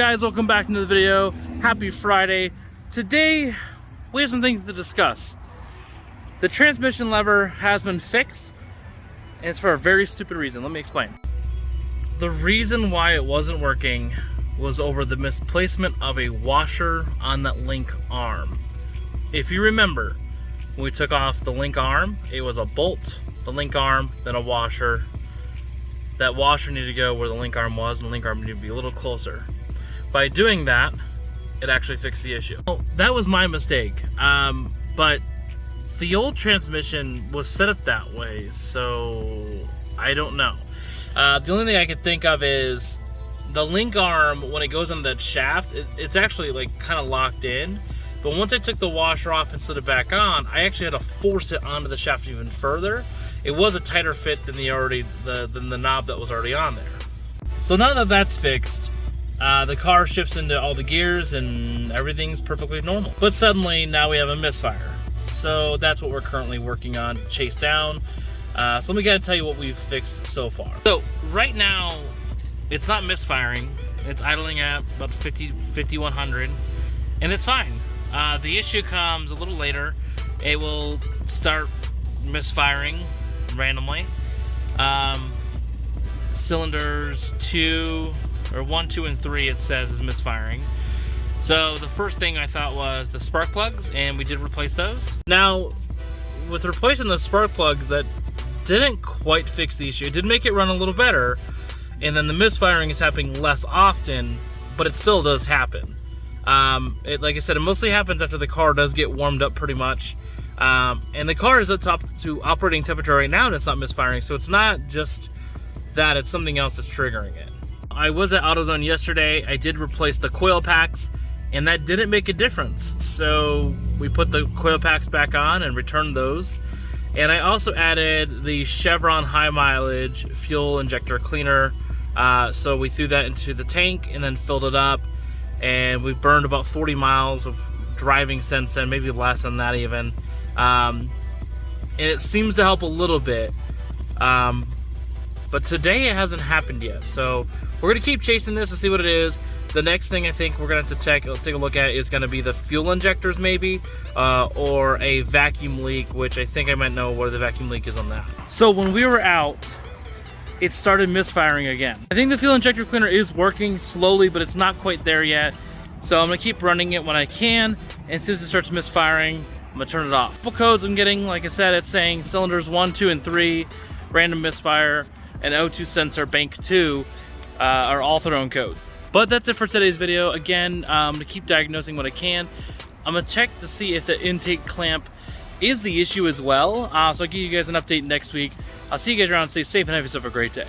guys, welcome back into the video. Happy Friday. Today we have some things to discuss. The transmission lever has been fixed, and it's for a very stupid reason. Let me explain. The reason why it wasn't working was over the misplacement of a washer on that link arm. If you remember, when we took off the link arm, it was a bolt, the link arm, then a washer. That washer needed to go where the link arm was, and the link arm needed to be a little closer. By doing that, it actually fixed the issue. Well, that was my mistake, but the old transmission was set up that way, so I don't know. The only thing I could think of is the link arm, when it goes on that shaft, it's actually like kind of locked in. But once I took the washer off and slid it back on, I actually had to force it onto the shaft even further. It was a tighter fit than the knob that was already on there. So now that that's fixed, the car shifts into all the gears and everything's perfectly normal. But suddenly now we have a misfire. So that's what we're currently working on to chase down. So let me gotta tell you what we've fixed so far. So right now, it's not misfiring. It's idling at about 5100, and it's fine. The issue comes a little later. It will start misfiring randomly. Cylinders 1, 2, and 3, it says, is misfiring. So the first thing I thought was the spark plugs, and we did replace those. Now, with replacing the spark plugs, that didn't quite fix the issue. It did make it run a little better, and then the misfiring is happening less often, but it still does happen. Like I said, it mostly happens after the car does get warmed up pretty much. And the car is up to operating temperature right now, and it's not misfiring, so it's not just that, it's something else that's triggering it. I was at AutoZone yesterday. I did replace the coil packs, and that didn't make a difference. So we put the coil packs back on and returned those. And I also added the Chevron high mileage fuel injector cleaner. So we threw that into the tank and then filled it up. And we've burned about 40 miles of driving since then, maybe less than that even. And it seems to help a little bit. But today it hasn't happened yet. So we're gonna keep chasing this to see what it is. The next thing I think we're gonna have to take a look at is gonna be the fuel injectors maybe, or a vacuum leak, which I think I might know where the vacuum leak is on that. So when we were out, it started misfiring again. I think the fuel injector cleaner is working slowly, but it's not quite there yet. So I'm gonna keep running it when I can, and as soon as it starts misfiring, I'm gonna turn it off. Couple codes I'm getting, like I said, it's saying cylinders 1, 2, and 3, random misfire, and O2 sensor bank 2 are all thrown code. But that's it for today's video. Again, I'm gonna keep diagnosing what I can. I'm gonna check to see if the intake clamp is the issue as well. So I'll give you guys an update next week. I'll see you guys around. Stay safe and have yourself a great day.